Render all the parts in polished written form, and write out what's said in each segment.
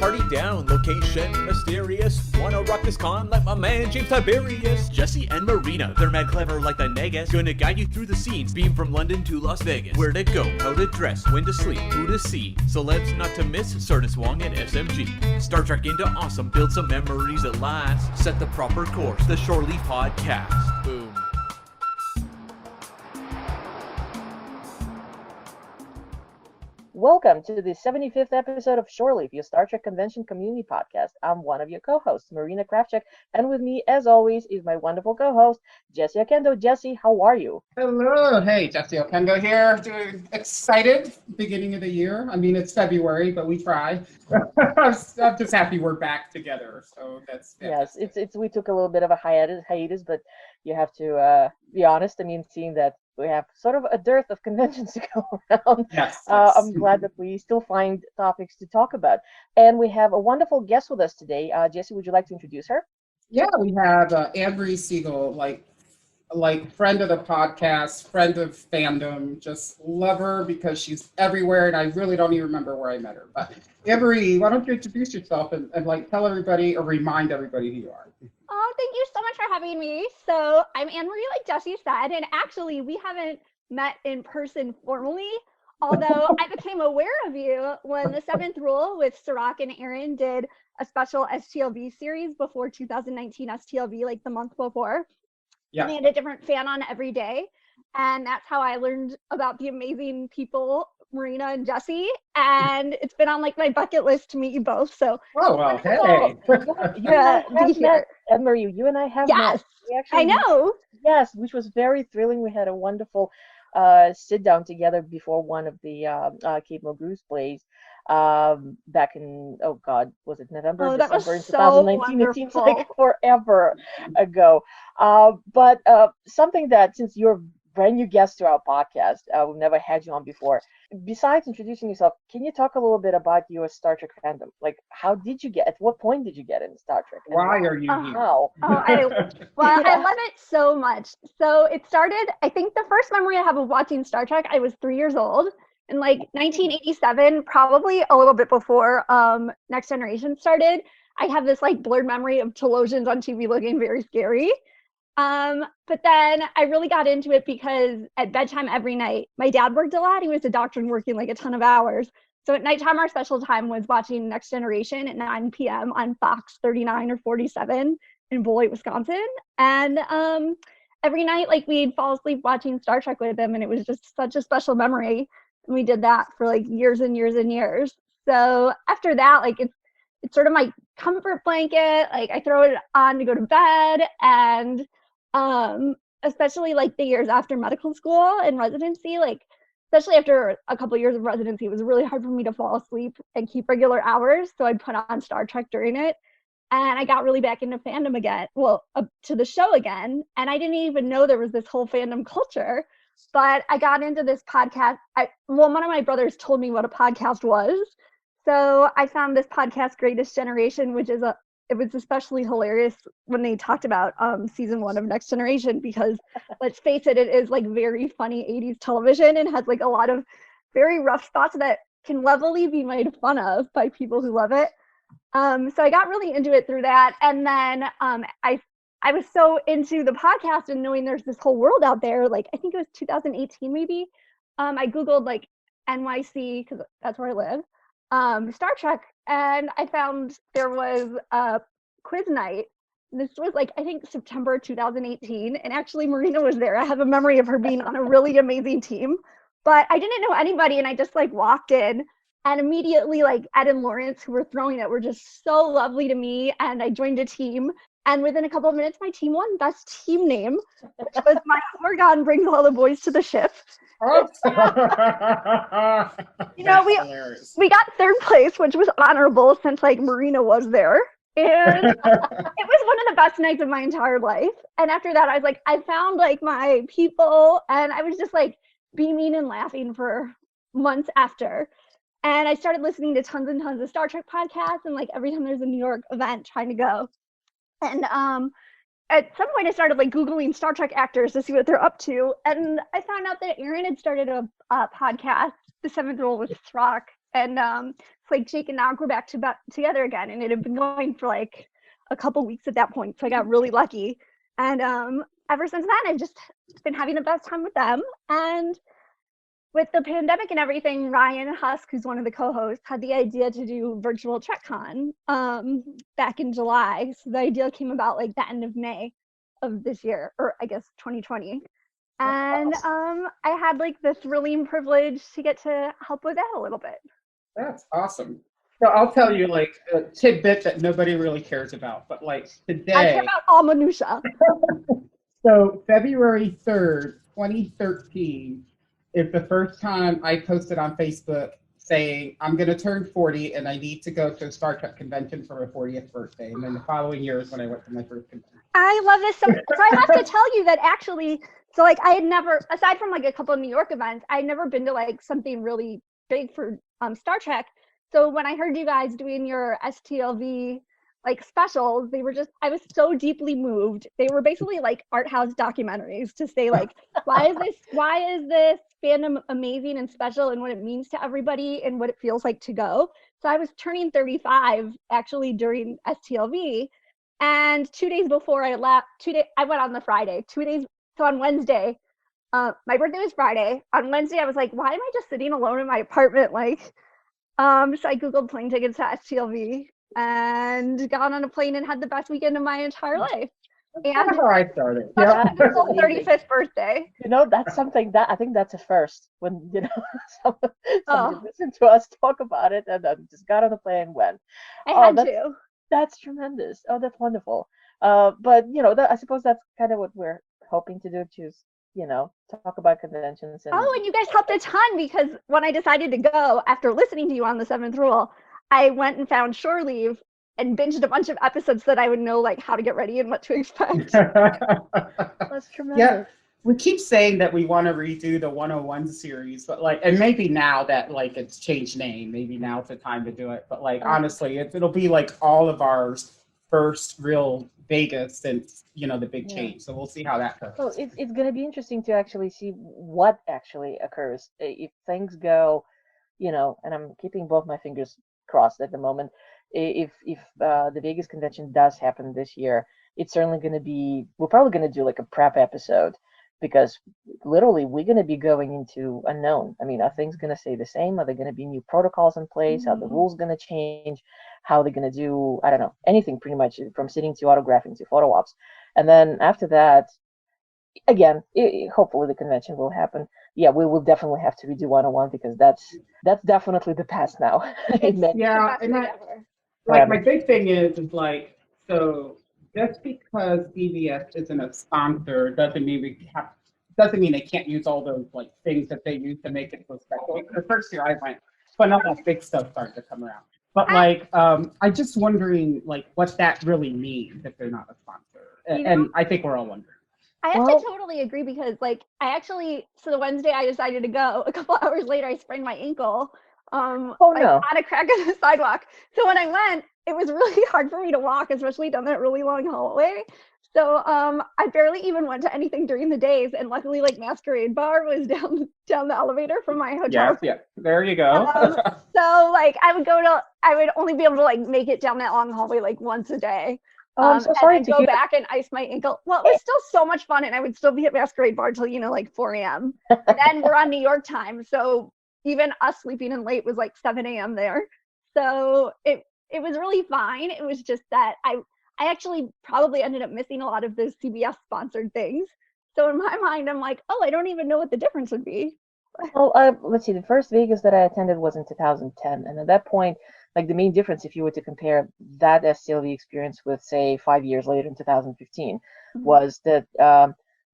party down, location mysterious. Wanna rock this con like my man James Tiberius. Jesse and Marina, they're mad clever like the Negus. Gonna guide you through the scenes, beam from London to Las Vegas. Where to go, how to dress, when to sleep, who to see. Celebs not to miss, Sardis Wong and SMG. Star Trek into awesome, build some memories at last. Set the proper course, the Shore Leave Podcast. Boom. Welcome to the 75th episode of Shore Leave, your Star Trek Convention Community Podcast. I'm one of your co-hosts, Marina Kravchuk, and with me, as always, is my wonderful co-host, Jesse Okendo. Jesse, how are you? Hello. Hey, Jesse Okendo here. Excited. Beginning of the year. I mean, it's February, but we try. I'm just happy we're back together. So that's fantastic. Yes, we took a little bit of a hiatus, but you have to be honest. I mean, seeing that we have sort of a dearth of conventions to go around. Yes. I'm glad that we still find topics to talk about. And we have a wonderful guest with us today. Jesse, would you like to introduce her? Yeah, we have Ann Marie Segal, like friend of the podcast, friend of Fandom. Just love her because she's everywhere, and I really don't even remember where I met her. But Ann Marie, why don't you introduce yourself and like tell everybody or remind everybody who you are? Oh, thank you so much for having me. So I'm Ann Marie, like Jesse said, and actually we haven't met in person formally, although I became aware of you when the Seventh Rule with Sirach and Aaron did a special STLV series before 2019 STLV, like the month before. Yeah. And they had a different fan on every day. And that's how I learned about the amazing people, Marina and Jesse. And it's been on like my bucket list to meet you both. So oh well, hey. Ann Marie, you and I have yes, met. I know. Yes, which was very thrilling. We had a wonderful sit down together before one of the Cape Magoo's plays back in, oh God, was it November, December in 2019? Wonderful. It seems like forever ago. But something that, since you're a brand new guest to our podcast, we've never had you on before. Besides introducing yourself, can you talk a little bit about your Star Trek fandom? Like, at what point did you get into Star Trek? Why are you here? How? I love it so much. So it started, I think the first memory I have of watching Star Trek, I was 3 years old in like 1987, probably a little bit before Next Generation started. I have this like blurred memory of Telosians on TV looking very scary. But then I really got into it because at bedtime every night, my dad worked a lot. He was a doctor and working like a ton of hours. So at nighttime, our special time was watching Next Generation at 9 p.m. on Fox 39 or 47 in Beloit, Wisconsin. And every night, like we'd fall asleep watching Star Trek with him, and it was just such a special memory. And we did that for like years and years and years. So after that, like it's sort of my comfort blanket. Like I throw it on to go to bed, and especially like the years after medical school and residency, like especially after a couple of years of residency, it was really hard for me to fall asleep and keep regular hours. So I'd put on Star Trek during it, and I got really back into fandom again. Well, to the show again, and I didn't even know there was this whole fandom culture. But I got into this podcast. One of my brothers told me what a podcast was. So I found this podcast, Greatest Generation, which is it was especially hilarious when they talked about season 1 of Next Generation, because let's face it, it is like very funny 80s television and has like a lot of very rough spots that can levelly be made fun of by people who love it. So I got really into it through that. And then I was so into the podcast and knowing there's this whole world out there, like I think it was 2018 maybe. I Googled like NYC, because that's where I live, Star Trek, and I found there was a quiz night. This was like, I think September 2018, and actually Marina was there. I have a memory of her being on a really amazing team, but I didn't know anybody, and I just like walked in, and immediately like Ed and Lawrence, who were throwing it, were just so lovely to me, and I joined a team. And within a couple of minutes, my team won Best Team Name, which was My Orgon Brings All the Boys to the Ship. You know, we got third place, which was honorable since like Marina was there. And it was one of the best nights of my entire life. And after that, I was like, I found like my people, and I was just like beaming and laughing for months after. And I started listening to tons and tons of Star Trek podcasts, and like every time there's a New York event, trying to go. And at some point I started like Googling Star Trek actors to see what they're up to. And I found out that Aaron had started a podcast, The Seventh Rule with Sirach and it's like Jake and Nog were back together again, and it had been going for like a couple weeks at that point, so I got really lucky. And ever since then, I've just been having the best time with them. And with the pandemic and everything, Ryan Husk, who's one of the co-hosts, had the idea to do virtual TrekCon back in July. So the idea came about like the end of May of this year, or I guess 2020. And I had like the thrilling privilege to get to help with that a little bit. That's awesome. So I'll tell you like a tidbit that nobody really cares about, but like today. I care about all minutia. So February 3rd, 2013 is the first time I posted on Facebook saying I'm going to turn 40 and I need to go to a Star Trek convention for my 40th birthday. And then the following year is when I went to my first convention. I love this so much. So I have to tell you that actually, so like I had never, aside from like a couple of New York events, I'd never been to like something really big for Star Trek. So when I heard you guys doing your STLV like specials, they were just, I was so deeply moved. They were basically like art house documentaries to say like, why is this fandom amazing and special, and what it means to everybody and what it feels like to go. So I was turning 35 actually during STLV, and 2 days before I left, I went on the Friday, 2 days, so on Wednesday, my birthday was Friday. On Wednesday, I was like, why am I just sitting alone in my apartment? Like, so I Googled plane tickets to STLV and got on a plane and had the best weekend of my entire life. And that's how I started. Yeah. 35th birthday. You know, that's something that I think that's a first when, you know, somebody listened to us talk about it and then just got on the plane and went. I had to. That's tremendous. Oh, that's wonderful. But, you know, I suppose that's kind of what we're hoping to do, you know, talk about conventions. And you guys helped a ton, because when I decided to go after listening to you on the 7th Rule, I went and found Shore Leave and binged a bunch of episodes so that I would know like how to get ready and what to expect. That's tremendous. Yeah, we keep saying that we want to redo the 101 series, but like, and maybe now that like it's changed name, maybe now's the time to do it. But like, honestly, it'll be like all of our first real Vegas since, you know, the big change. So we'll see how that goes. So it's going to be interesting to actually see what actually occurs if things go, you know, and I'm keeping both my fingers crossed at the moment. If the Vegas convention does happen this year, it's certainly going to be, we're probably going to do like a prep episode, because literally we're going to be going into unknown. I mean, are things going to stay the same? Are there going to be new protocols in place? Are the rules going to change? How are they going to do, I don't know, anything pretty much, from sitting to autographing to photo ops. And then after that, again, hopefully the convention will happen. Yeah, we will definitely have to redo 101, because that's definitely the past now. Yeah, and like my big thing is like, so just because CBS isn't a sponsor doesn't mean they can't use all those like things that they use to make it so special. The first year I went, but all that big stuff started to come around. But like, I'm just wondering like what that really means if they're not a sponsor, and I think we're all wondering. I have to totally agree, because like so the Wednesday I decided to go, a couple hours later I sprained my ankle on a crack in the sidewalk. So when I went, it was really hard for me to walk, especially down that really long hallway. So I barely even went to anything during the days, and luckily like Masquerade Bar was down the elevator from my hotel. Yeah, there you go. So like I would only be able to like make it down that long hallway like once a day. I'm so sorry and I'd go back and ice my ankle. Well, it was still so much fun, and I would still be at Masquerade Bar till, you know, like 4 a.m. And then we're on New York time, so even us sleeping in late was like 7 a.m. there. So it was really fine. It was just that I actually probably ended up missing a lot of those CBS sponsored things. So in my mind, I'm like, I don't even know what the difference would be. Well, let's see. The first Vegas that I attended was in 2010, and at that point, like the main difference, if you were to compare that STLV experience with, say, 5 years later in 2015, was that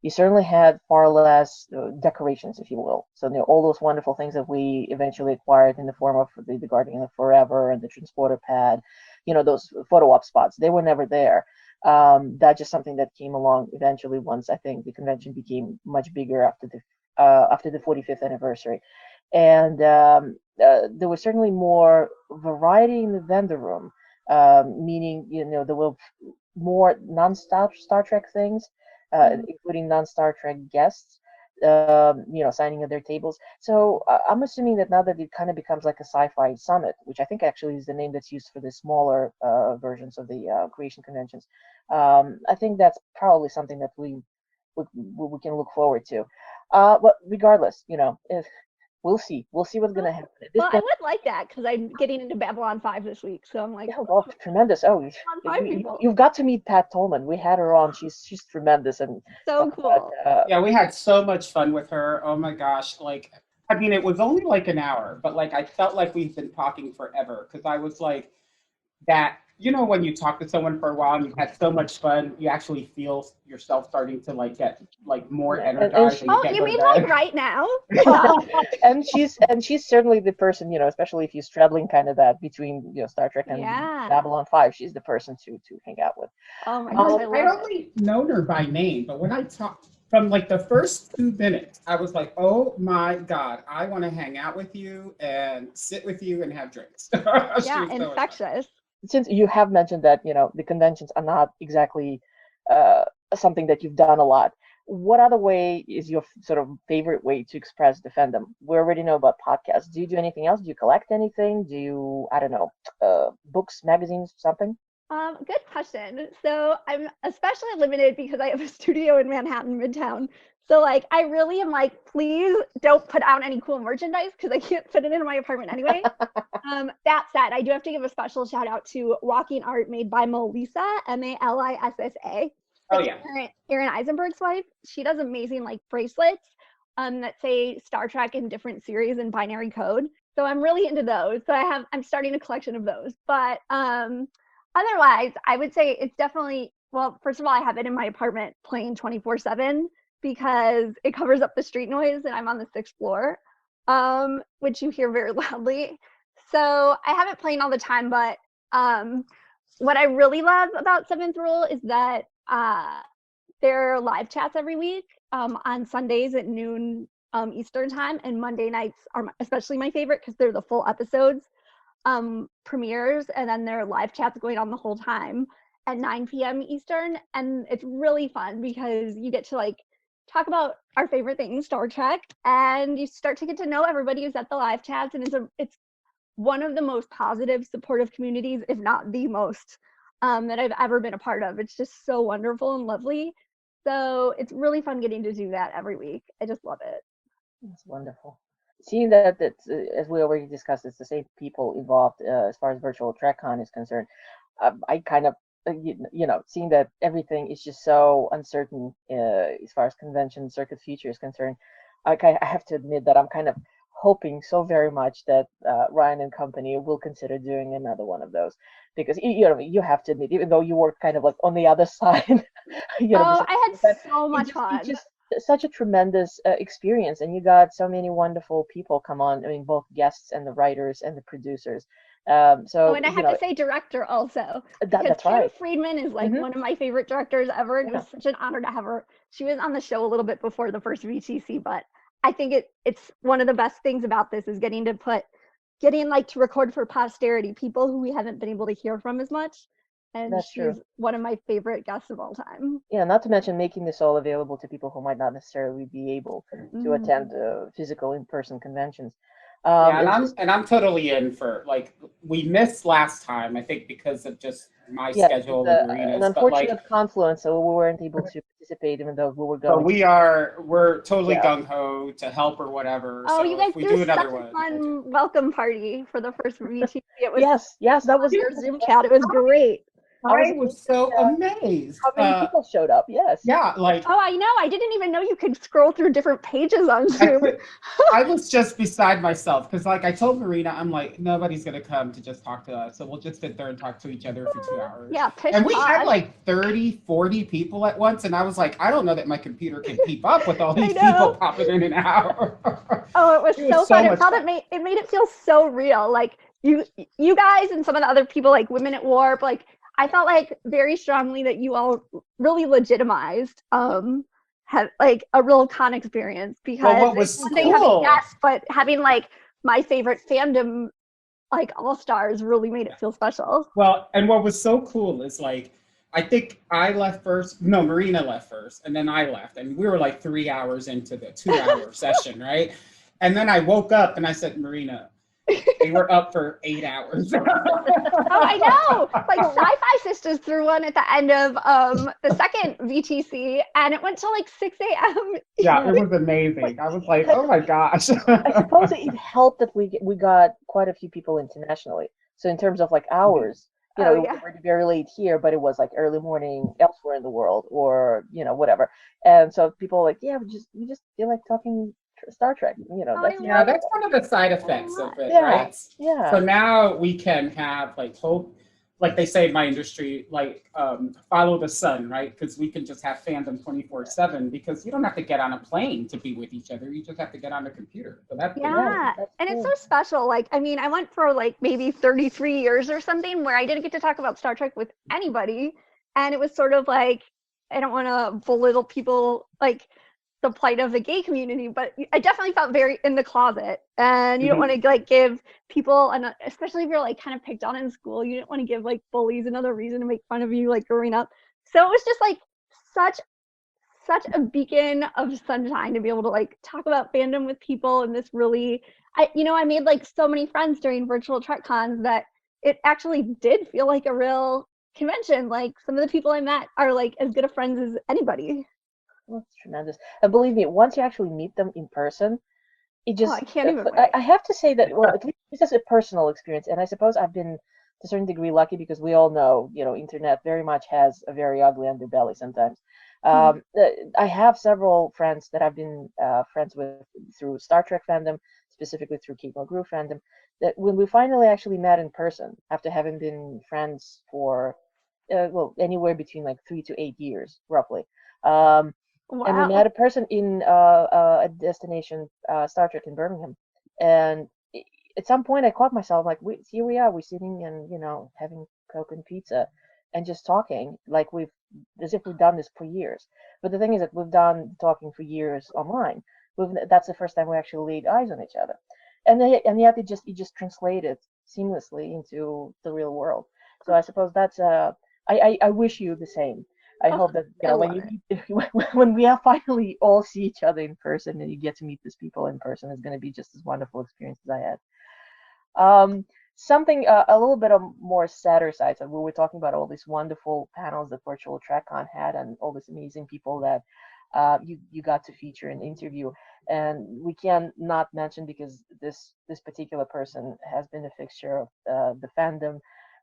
you certainly had far less decorations, if you will. So all those wonderful things that we eventually acquired in the form of the Guardian of Forever and the transporter pad, you know, those photo op spots, they were never there. That's just something that came along eventually once I think the convention became much bigger after the 45th anniversary. And there was certainly more variety in the vendor room, meaning, you know, there were more non-Star Trek things, including non-Star Trek guests. signing at their tables. So I'm assuming that now that it kind of becomes like a sci-fi summit, which I think actually is the name that's used for the smaller versions of the creation conventions. I think that's probably something that we can look forward to. But regardless, if we'll see what's going to happen. At this Well, I point, would like that because I'm getting into Babylon 5 this week. So I'm like, yeah, well, tremendous. Oh, Babylon 5 people. you've got to meet Pat Tolman. We had her on. She's tremendous and So talk about, cool. Yeah, we had so much fun with her. Oh my gosh. Like, I mean, it was only like an hour, but like I felt like we've been talking forever because I was like that, when you talk to someone for a while and you've had so much fun, you actually feel yourself starting to like get like more Yeah, and energized. Oh, you mean like right now? and she's certainly the person, especially if you're straddling kind of that between Star Trek and Yeah. Babylon 5, she's the person to hang out with. Oh my gosh, I I'd love it. only known her by name, but when I talked from like the first 2 minutes, I was like, oh my God, I want to hang out with you and sit with you and have drinks. She Yeah, was so much fun. infectious. Since you have mentioned that the conventions are not exactly something that you've done a lot, what other way is your sort of favorite way to express the fandom? We already know about podcasts. Do you do anything else? Do you collect anything? Do you, I don't know, books, magazines, something? Good question. So I'm especially limited because I have a studio in Manhattan, Midtown. So like, I really am like, please don't put out any cool merchandise because I can't fit it in my apartment anyway. That said, I do have to give a special shout out to Walking Art made by Melissa, Malissa. Oh yeah. Aaron Eisenberg's wife. She does amazing like bracelets that say Star Trek in different series and binary code. So I'm really into those. So I'm starting a collection of those. But otherwise, I would say it's definitely, well, first of all, I have it in my apartment playing 24/7 because it covers up the street noise and I'm on the 6th floor, which you hear very loudly. So I have it playing all the time, but what I really love about Seventh Rule is that there are live chats every week on Sundays at noon Eastern time, and Monday nights are especially my favorite because they're the full episodes premieres, and then there are live chats going on the whole time at 9 p.m. Eastern, and it's really fun because you get to like talk about our favorite things, Star Trek, and you start to get to know everybody who's at the live chats, and it's one of the most positive, supportive communities, if not the most, that I've ever been a part of. It's just so wonderful and lovely. So it's really fun getting to do that every week. I just love it. That's wonderful. Seeing that it's, as we already discussed, it's the same people involved as far as virtual TrekCon is concerned. I kind of, seeing that everything is just so uncertain as far as convention circuit future is concerned, I have to admit that I'm kind of hoping so very much that Ryan and company will consider doing another one of those, because you have to admit, even though you were kind of like on the other side, I had so much fun. It's just such a tremendous experience, and you got so many wonderful people come on. I mean, both guests and the writers and the producers. And I have to say director also, because that's Kim right. Friedman is like one of my favorite directors ever, and it was such an honor to have her. She was on the show a little bit before the first VTC, but I think it's one of the best things about this is getting to record for posterity people who we haven't been able to hear from as much. And she's one of my favorite guests of all time. Yeah, not to mention making this all available to people who might not necessarily be able to attend physical in-person conventions. I'm totally in for, like, we missed last time, I think, because of just my schedule with Marina's. An unfortunate confluence, so we weren't able to participate, even though we were going. But we're totally gung-ho to help or whatever. Oh, so you guys we threw do such another a one. fun welcome party for the first VTC. It was yes, that was your Zoom chat. It was great. I was so amazed. How many people showed up? Yes. Yeah, like. Oh, I know. I didn't even know you could scroll through different pages on Zoom. I was just beside myself because, like, I told Marina, I'm like, nobody's gonna come to just talk to us, so we'll just sit there and talk to each other for 2 hours. Yeah, and we had like 30, 40 people at once, and I was like, I don't know that my computer can keep up with all these people popping in and out. Oh, it was so fun. It made it feel so real. Like you guys and some of the other people, like Women at Warp, like. I felt like very strongly that you all really legitimized have like a real con experience, because what was one thing having guests, but having like my favorite fandom like all stars really made it feel special. Well, and what was so cool is like I think I left first. No, Marina left first, and then I left, and we were like 3 hours into the 2 hour session, right? And then I woke up and I said, Marina, we were up for 8 hours. Oh, I know. Like Sci-Fi Sisters threw one at the end of the second VTC, and it went till like 6 a.m. Yeah, it was amazing. I was like, oh my gosh. I suppose it helped that we got quite a few people internationally. So in terms of like hours, you know, Oh, it yeah. was already very late here, but it was like early morning elsewhere in the world, or you know, whatever. And so people were like, yeah, we just feel like talking Star Trek. You know, Oh, that's I Yeah, love that's one of the side effects of it, Yeah, right? yeah. So now we can have like hope, like they say in my industry, like follow the sun, right? Because we can just have fandom 24/7 because you don't have to get on a plane to be with each other. You just have to get on a computer. So that's Yeah, that's and it's true. so special. Like, I mean, I went for like maybe 33 years or something where I didn't get to talk about Star Trek with anybody. And it was sort of like, I don't want to belittle people, like the plight of the gay community, but I definitely felt very in the closet. And you don't want to like give people, and especially if you're like kind of picked on in school, you didn't want to give like bullies another reason to make fun of you like growing up. So it was just like such a beacon of sunshine to be able to like talk about fandom with people. And this really, I made like so many friends during virtual Trek cons that it actually did feel like a real convention. Like some of the people I met are like as good of friends as anybody. That's tremendous. And believe me, once you actually meet them in person, it Oh, I just can't even wait. I have to say that, well, at least this is a personal experience, and I suppose I've been to a certain degree lucky because we all know, you know, internet very much has a very ugly underbelly sometimes. I have several friends that I've been friends with through Star Trek fandom, specifically through Keep My Groove fandom, that when we finally actually met in person after having been friends for well, anywhere between like 3 to 8 years roughly. Um, and we met Wow. a person in a destination Star Trek in Birmingham, and at some point I caught myself like, here we are, we're sitting and you know having Coke and pizza, and just talking like we've as if we've done this for years. But the thing is that we've done talking for years online. That's the first time we actually laid eyes on each other, and yet it just translated seamlessly into the real world. So I suppose that's I wish you the same. I Oh, hope that you I know when love you it. meet when we are finally all see each other in person and you get to meet these people in person, it's going to be just as wonderful experience as I had. Something a little bit of more sadder side. So we were talking about all these wonderful panels that Virtual TrekCon had, and all these amazing people that you got to feature and interview. And we can not mention because this particular person has been a fixture of the fandom,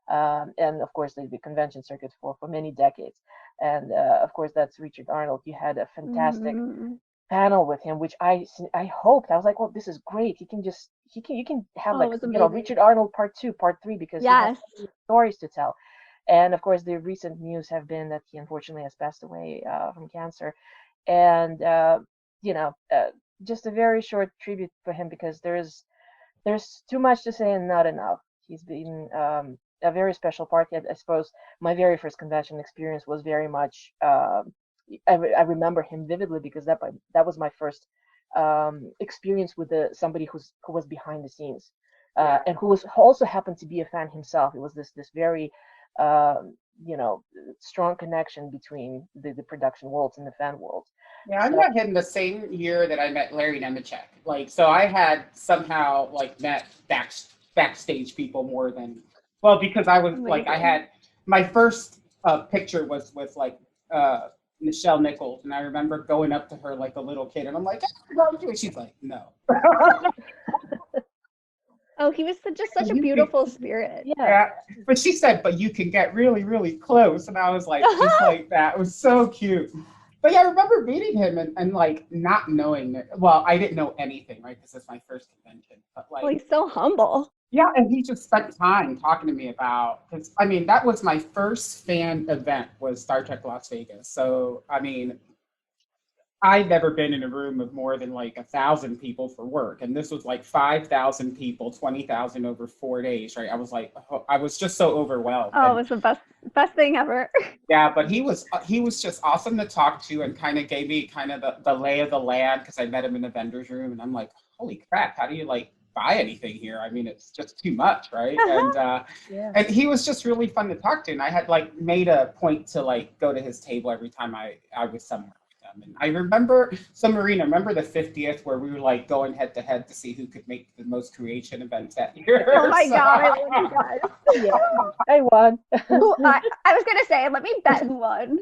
and of course the convention circuit for many decades. And of course that's Richard Arnold. You had a fantastic Mm. panel with him, which I hoped. I was like, well, this is great. You can have Oh, it like was you know amazing. Richard Arnold part two, part three because he has Yes. so many stories to tell. And of course, the recent news have been that he unfortunately has passed away from cancer. And you know, just a very short tribute for him because there's too much to say and not enough. He's been a very special part. Yet I suppose my very first convention experience was very much. I remember him vividly because that was my first experience with somebody who was behind the scenes, and who was also happened to be a fan himself. It was this very you know strong connection between the production worlds and the fan worlds. Yeah, I So met him the same year that I met Larry Nemechek. Like, so I had somehow like met backstage people more than well because I was like I Amazing. had my first picture was with like Michelle Nichols, and I remember going up to her like a little kid, and I'm like, "Ah, love you." She's like, "No." Oh, he was just such a You can, beautiful spirit. yeah, yeah, but she said, "But you can get really, really close," and I was like, just like that. It was so cute. But yeah, I remember meeting him and like not knowing it. Well, I didn't know anything, right? Because it's my first convention. But Oh, like, he's so humble. yeah, and he just spent time talking to me about because I mean that was my first fan event was Star Trek Las Vegas. So I mean, I'd never been in a room of more than like 1,000 people for work, and this was like 5,000 people, 20,000 over 4 days, right? I was like, oh, I was just so overwhelmed, Oh, it and was the best thing ever. yeah, but he was just awesome to talk to, and kind of gave me kind of the lay of the land because I met him in the vendors room, and I'm like, holy crap, how do you like buy anything here. I mean, it's just too much, right? And he was just really fun to talk to. And I had like made a point to like go to his table every time I was somewhere with him. And I remember, so Marina, remember the 50th where we were like going head to head to see who could make the most creation events that year? Oh my God. Oh my God. Yeah, I won. Ooh, I was gonna say, let me bet who won.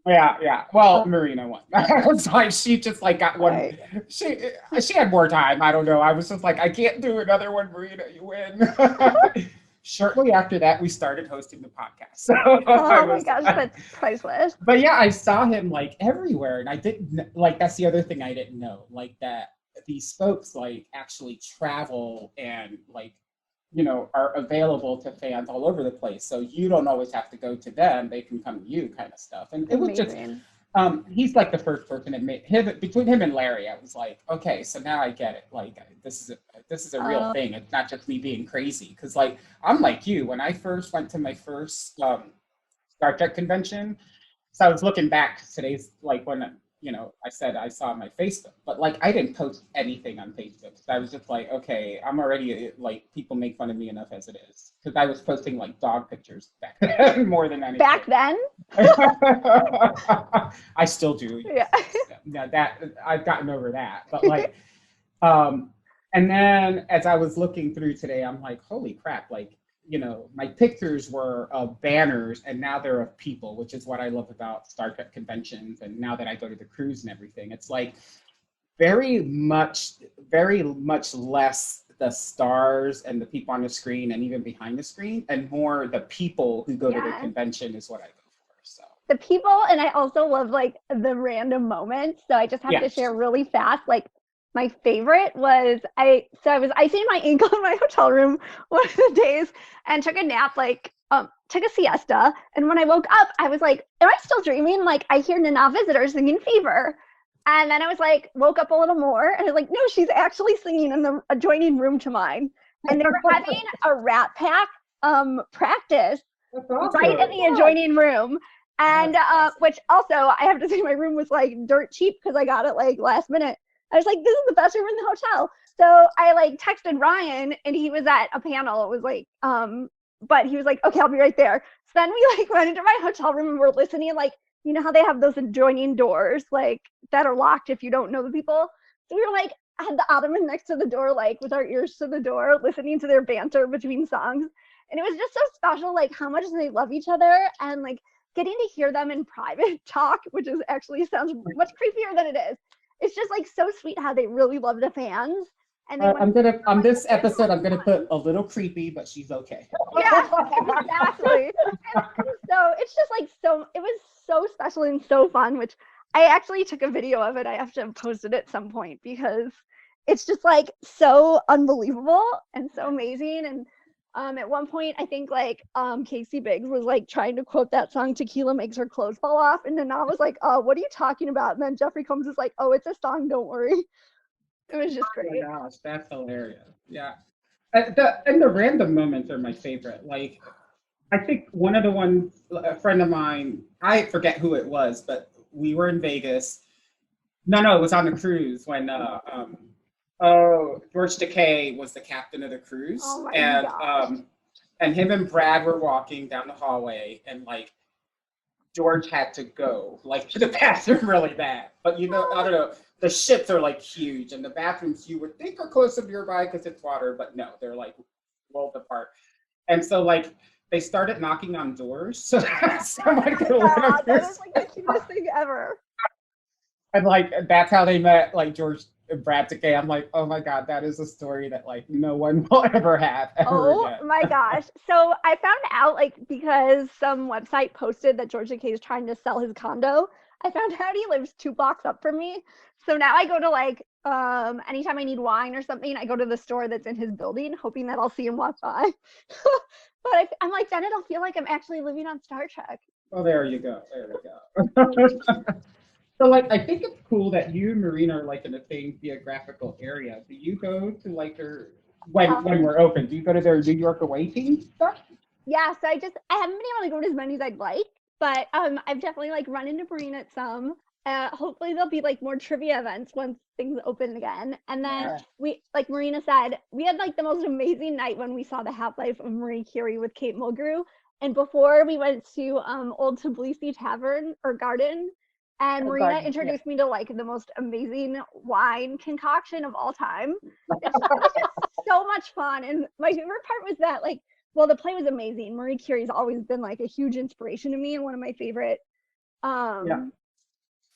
Yeah. Well, Marina won. I was like, she just like got one. Right. She had more time. I don't know. I was just like, I can't do another one, Marina. You win. Shortly after that, we started hosting the podcast. So Oh my gosh, that's priceless. But yeah, I saw him like everywhere, and I didn't like. That's the other thing I didn't know, like that these folks like actually travel and like, you know, are available to fans all over the place. So you don't always have to go to them; they can come to you, kind of stuff. And it was just, he's like the first person that made him, between him and Larry. I was like, okay, so now I get it. Like this is a real thing. It's not just me being crazy. Because like I'm like you. When I first went to my first Star Trek convention, so I was looking back. Today's like when, you know, I said I saw my Facebook, but like I didn't post anything on Facebook. So I was just like, okay, I'm already like, people make fun of me enough as it is, because I was posting like dog pictures back then more than anything. Back then? I still do. Yeah. Yeah, that I've gotten over that. But like, and then as I was looking through today, I'm like, holy crap! Like, you know, my pictures were of banners, and now they're of people, which is what I love about Star Trek conventions. And now that I go to the cruise and everything, it's like very much less the stars and the people on the screen and even behind the screen, and more the people who go to the convention is what I go for. So the people, and I also love like the random moments. So I just have to share really fast. Like my favorite was I was icing my ankle in my hotel room one of the days and took a nap, like took a siesta. And when I woke up, I was like, am I still dreaming? Like I hear Nana Visitor singing Fever. And then I was like, woke up a little more and I was like, no, she's actually singing in the adjoining room to mine. And they were having a Rat Pack practice right in the adjoining room. And which also I have to say my room was like dirt cheap because I got it like last minute. I was like, this is the best room in the hotel. So I like texted Ryan and he was at a panel. It was like, but he was like, okay, I'll be right there. So then we like went into my hotel room and we're listening, like, you know how they have those adjoining doors like that are locked if you don't know the people. So we were like, I had the ottoman next to the door, like with our ears to the door, listening to their banter between songs. And it was just so special, like how much they love each other and like getting to hear them in private talk, which is actually sounds much creepier than it is. It's just like so sweet how they really love the fans. And I'm gonna on this episode I'm gonna put a little creepy, but she's okay. Yeah, exactly. And so it's just like it was so special and so fun, which I actually took a video of it. I have to post it at some point because it's just like so unbelievable and so amazing. And at one point I think like Casey Biggs was like trying to quote that song Tequila Makes Her Clothes Fall Off, and Nana was like, what are you talking about? And then Jeffrey Combs is like, oh, it's a song, don't worry. It was just great. Oh my gosh, that's hilarious. Yeah. The random moments are my favorite. Like, I think one of the ones, a friend of mine, I forget who it was, but we were in Vegas. No, it was on the cruise when George Takei was the captain of the cruise. Oh my and gosh. And him and Brad were walking down the hallway, and like George had to go like to the bathroom really bad. But you know, I don't know. The ships are like huge, and the bathrooms you would think are close to nearby because it's water, but no, they're like worlds apart. And so like they started knocking on doors so someone could let them That was like the cutest thing ever. And like that's how they met, like George and Brad Takei. I'm like, oh my god, that is a story that like no one will ever have ever again. My gosh. So I found out like because some website posted that George Takei is trying to sell his condo. I found out he lives 2 blocks up from me. So now I go to like, anytime I need wine or something, I go to the store that's in his building, hoping that I'll see him walk by. But I'm like, then it'll feel like I'm actually living on Star Trek. Oh, there you go. There we go. So like, I think it's cool that you and Marina are like in the same geographical area. Do you go to like their, when we're open, do you go to their New York away team stuff? Yeah, so I haven't been able to go to as many as I'd like. But I've definitely like run into Marina at some. Hopefully there'll be like more trivia events once things open again. And then Yeah. we, like Marina said, we had like the most amazing night when we saw the Half-Life of Marie Curie with Kate Mulgrew. And before we went to Old Tbilisi Tavern or Garden, and Marina Garden, yeah. introduced me to like the most amazing wine concoction of all time. It's just so much fun. And my favorite part was that like, well, the play was amazing. Marie Curie's always been like a huge inspiration to me and one of my favorite Well,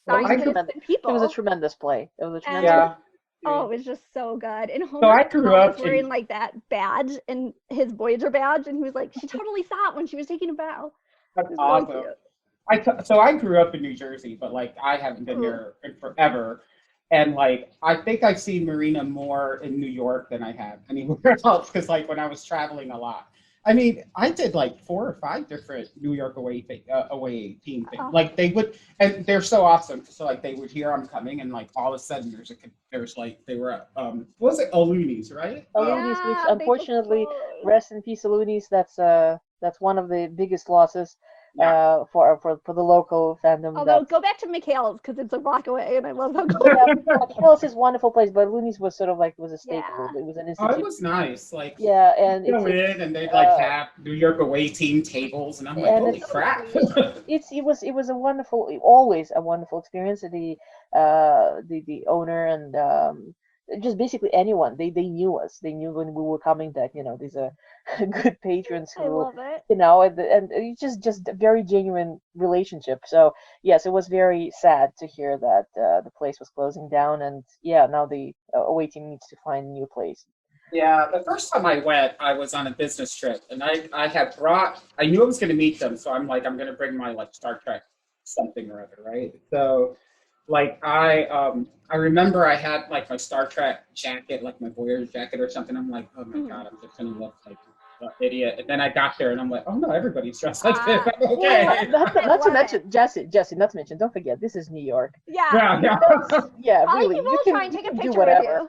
scientists and people. It was a tremendous play. It was a And- tremendous. Yeah. Oh, it was just so good. And I Homer grew was up wearing in- like that badge and his Voyager badge, and he was like, she totally saw it when she was taking a bow. That's It was really awesome. cute. So I grew up in New Jersey, but like I haven't been here in forever. And like I think I've seen Marina more in New York than I have anywhere else. Because like when I was traveling a lot, I mean, I did like 4 or 5 different New York away team things. Oh. Like they would, and they're so awesome. So like they would hear I'm coming, and like all of a sudden there's like they were at what was it, O'Looney's, right? Looney's, which Yeah, they unfortunately, closed. rest in peace, Looney's. That's one of the biggest losses Yeah. for the local fandom. Although go back to McHale's because it's a block away, and I love how cool. Yeah, Hills is a wonderful place, but Looney's was sort of like was a staple. Yeah. It was an Oh, institution. it was nice. Like Yeah, and go it's in and they'd like have New York away team tables, and I'm like, And holy it's- crap. it was a wonderful, always a wonderful experience. The owner and just basically anyone, they knew us. They knew when we were coming that these are good patrons I who love it. and it's just a very genuine relationship. So yes, it was very sad to hear that the place was closing down, and yeah, now the away team needs to find a new place. Yeah, the first time I went, I was on a business trip, and I knew I was going to meet them, so I'm like, I'm going to bring my like Star Trek something or other, right? So, like I remember I had like my Star Trek jacket, like my Voyager jacket or something. I'm like, oh my God, I'm just going to look like an idiot. And then I got there, and I'm like, oh no, everybody's dressed like this. Okay. Not love to it. mention Jesse. Not to mention, don't forget, this is New York. Yeah. Yeah, Yeah, All really, people you will can, try and take you a can picture do with whatever. you.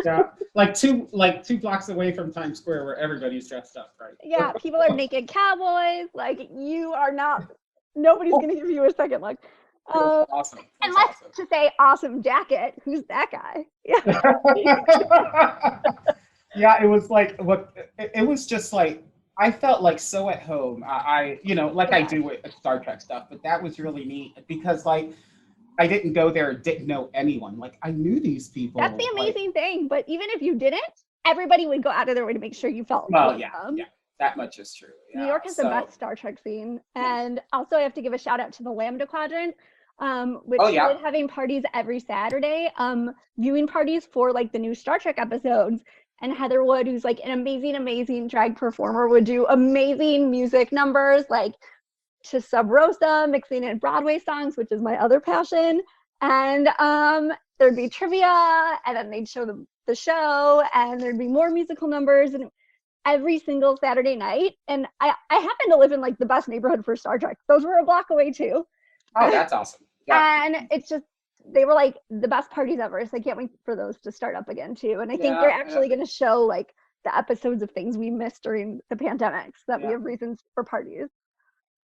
yeah. Like two blocks away from Times Square, where everybody's dressed up, right? Yeah, people are naked cowboys. Like you are not. Nobody's gonna give you a second look. It was awesome. It And was let's to say awesome jacket. Who's that guy? Yeah. Yeah, it was like it was just like I felt like so at home. I like I do with Star Trek stuff, but that was really neat because like I didn't go there, didn't know anyone. Like I knew these people. That's the like, amazing thing. But even if you didn't, everybody would go out of their way to make sure you felt well, welcome. yeah, that much is true. New Yeah, York has the so- best Star Trek scene. And also I have to give a shout out to the Lambda Quadrant, which Oh, yeah. started having parties every Saturday, viewing parties for like the new Star Trek episodes. And Heather Wood, who's like an amazing, amazing drag performer, would do amazing music numbers like to Sub Rosa, mixing in Broadway songs, which is my other passion. And there'd be trivia, and then they'd show the show, and there'd be more musical numbers. And every single Saturday night. And I happen to live in like the best neighborhood for Star Trek. Those were a block away too. Oh, that's awesome. Yeah. And it's just, they were like the best parties ever. So I can't wait for those to start up again too. And I think Yeah, they're actually going to show like the episodes of things we missed during the pandemic so that Yeah. we have reasons for parties.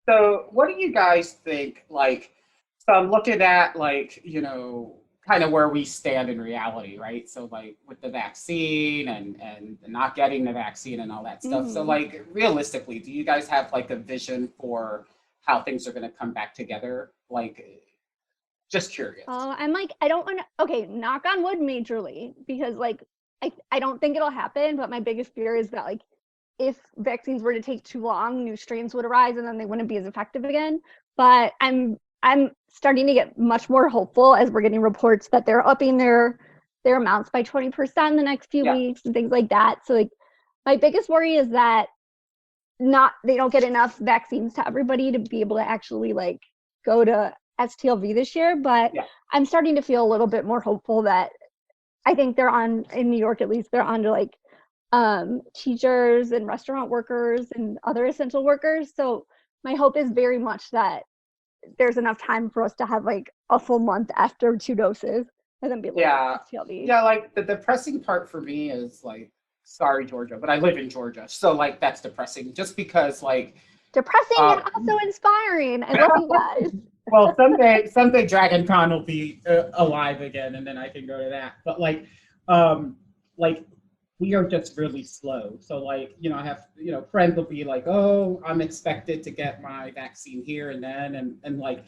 So what do you guys think? Like, so I'm looking at like, kind of where we stand in reality, right? So like with the vaccine and not getting the vaccine and all that stuff. So Mhm. like realistically, do you guys have like a vision for how things are going to come back together? Like, just curious. I'm like, I don't want to, okay, knock on wood majorly, because like, I don't think it'll happen, but my biggest fear is that like, if vaccines were to take too long, new strains would arise and then they wouldn't be as effective again. But I'm starting to get much more hopeful as we're getting reports that they're upping their amounts by 20% in the next few Yeah. weeks and things like that. So like, my biggest worry is that they don't get enough vaccines to everybody to be able to actually like go to STLV this year. But Yeah. I'm starting to feel a little bit more hopeful that I think they're on, in New York at least, they're on to like teachers and restaurant workers and other essential workers. So my hope is very much that there's enough time for us to have like a full month after 2 doses and then be able Yeah. to STLV. Yeah, like the depressing part for me is like, sorry, Georgia, but I live in Georgia. So like that's depressing just because like, Depressing and also inspiring. I love you guys. Well, someday Dragon Con will be alive again, and then I can go to that. But like we are just really slow. So like, I have, friends will be like, oh, I'm expected to get my vaccine here and then, and like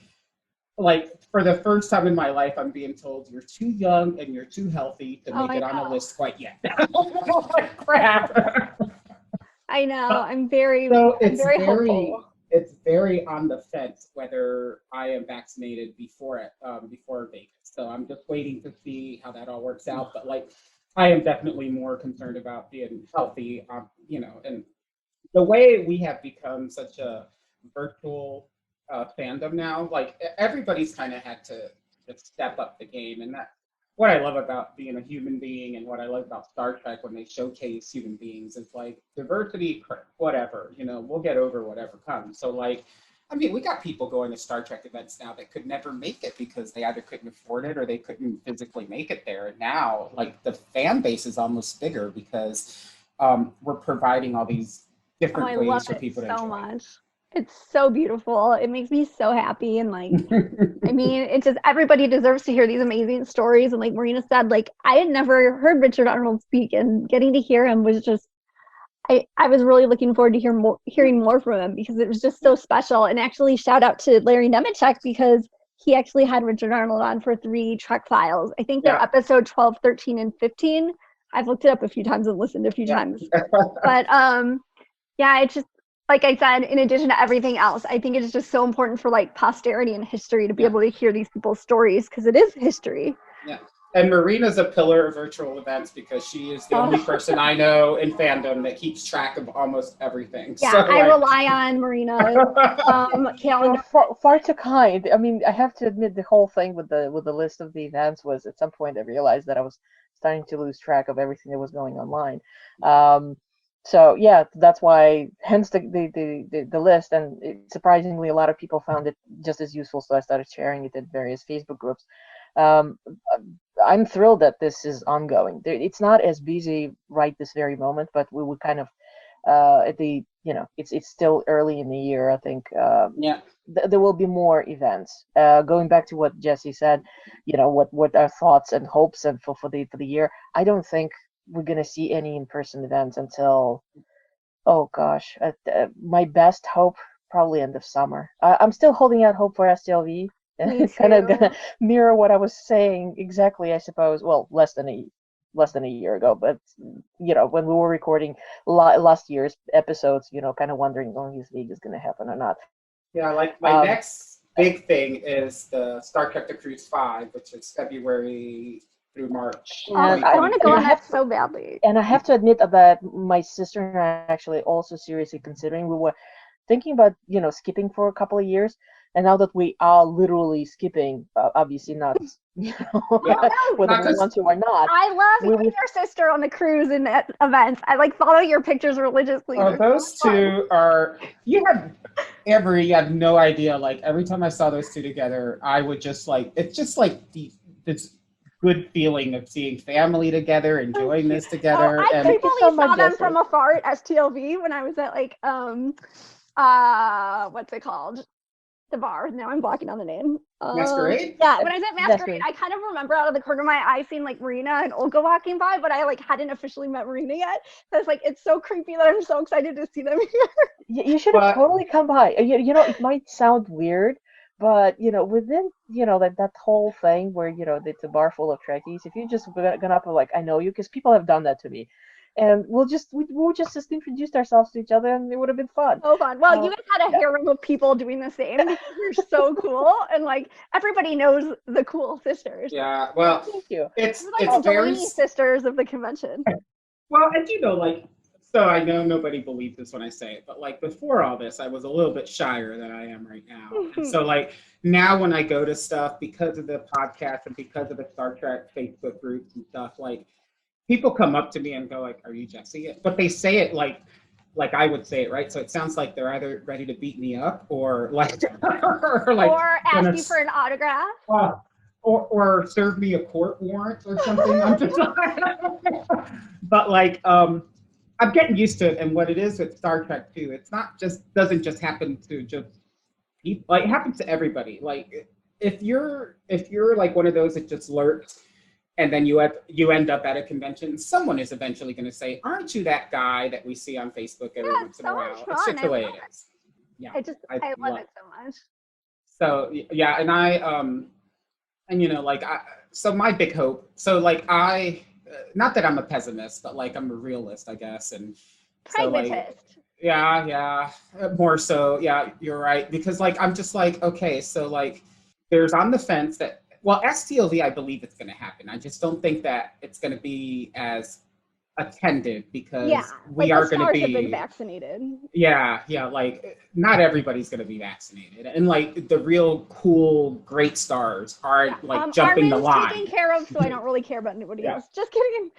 for the first time in my life, I'm being told you're too young and you're too healthy to make it on a list quite yet. Like, crap. I know. I'm very, So I'm very hopeful. it's very on the fence whether I am vaccinated before Vegas. So I'm just waiting to see how that all works out. But like, I am definitely more concerned about being healthy. And the way we have become such a virtual fandom now, like everybody's kind of had to just step up the game, and that's what I love about being a human being, and what I love about Star Trek when they showcase human beings is like diversity, whatever, we'll get over whatever comes. So like, I mean, we got people going to Star Trek events now that could never make it because they either couldn't afford it or they couldn't physically make it there. And now, like, the fan base is almost bigger because we're providing all these different I ways love for it people to so enjoy. much. It's so beautiful. It makes me so happy. And like, I mean, it's just everybody deserves to hear these amazing stories. And like Marina said, like I had never heard Richard Arnold speak, and getting to hear him was just, I was really looking forward to hearing more from him because it was just so special. And actually, shout out to Larry Nemechek because he actually had Richard Arnold on for 3 Trek Files. I think they're episode 12, 13, and 15. I've looked it up a few times and listened a few times. But yeah, it's just, like I said, in addition to everything else, I think it is just so important for like posterity and history to be able to hear these people's stories because it is history. Yeah. And Marina's a pillar of virtual events because she is the only person I know in fandom that keeps track of almost everything. Yeah, so, I rely on Marina's calendar. Far too kind. I mean, I have to admit the whole thing with the list of the events was at some point I realized that I was starting to lose track of everything that was going online. So yeah, that's why, hence the list, and surprisingly, a lot of people found it just as useful. So I started sharing it in various Facebook groups. I'm thrilled that this is ongoing. It's not as busy right this very moment, but we would kind of at the it's still early in the year. I think there will be more events. Going back to what Jesse said, what our thoughts and hopes and for the year. I don't think we're gonna see any in-person events until, oh gosh, my best hope probably end of summer. I'm still holding out hope for STLV. It's kind of gonna mirror what I was saying exactly, I suppose. Well, less than a year ago, but when we were recording last year's episodes, kind of wondering, oh, is Vegas gonna happen or not? Yeah, like my next big thing is the Star Trek The Cruise 5, which is February through March. I want to go on that so badly. And I have to admit that my sister and I actually also seriously considering. We were thinking about skipping for a couple of years, and now that we are literally skipping, obviously not whether we want to or not. I love you and your sister on the cruise and at events. I like follow your pictures religiously. Oh, those two are, you have no idea. Like every time I saw those two together, I would just like, it's just like this good feeling of seeing family together, enjoying this together. I frequently saw them from afar at STLV when I was at like what's it called? The bar. Now I'm blocking on the name. Masquerade? Yeah, when I was at Masquerade, I kind of remember out of the corner of my eye seeing like Marina and Olga walking by, but I like hadn't officially met Marina yet. So it's like, it's so creepy that I'm so excited to see them here. You should have totally come by. It might sound weird, but within that whole thing where it's a bar full of Trekkies, if you just gone up and like, I know you, because people have done that to me. And we'll just introduced ourselves to each other, and it would have been fun. Oh, fun! Well, you guys had a harem of people doing the same. You're so cool, and like everybody knows the cool sisters. Yeah, well, thank you. It's like the very sisters of the convention. Well, and so I know nobody believes this when I say it, but like before all this, I was a little bit shyer than I am right now. And so like now when I go to stuff, because of the podcast and because of the Star Trek Facebook groups and stuff, like, people come up to me and go like, "Are you Jesse?" But they say it like I would say it, right? So it sounds like they're either ready to beat me up or like or ask you for an autograph. Or serve me a court warrant or something. I'm just but like I'm getting used to it, and what it is with Star Trek too, it's not just doesn't just happen to just Like it happens to everybody. Like if you're like one of those that just lurks and then you end up at a convention, someone is eventually going to say, "Aren't you that guy that we see on Facebook every Yeah, once it's in a so much while?" It's fun. just I the way love it it. is. Yeah, I love love. it so much. So yeah, and and like so my big hope. So like not that I'm a pessimist, but like I'm a realist, I guess, and so like Pragmatist. yeah, more so. Yeah, you're right. Because like I'm just like, okay, so like there's on the fence that well, STLV, I believe it's gonna happen. I just don't think that it's gonna be as attended Yeah, because we like the are gonna stars have been be vaccinated. yeah, like not everybody's gonna be vaccinated. And like the real cool, great stars Yeah. are like jumping the Armin's taken line. care of, so I don't really care about anybody Yeah. else. Just kidding.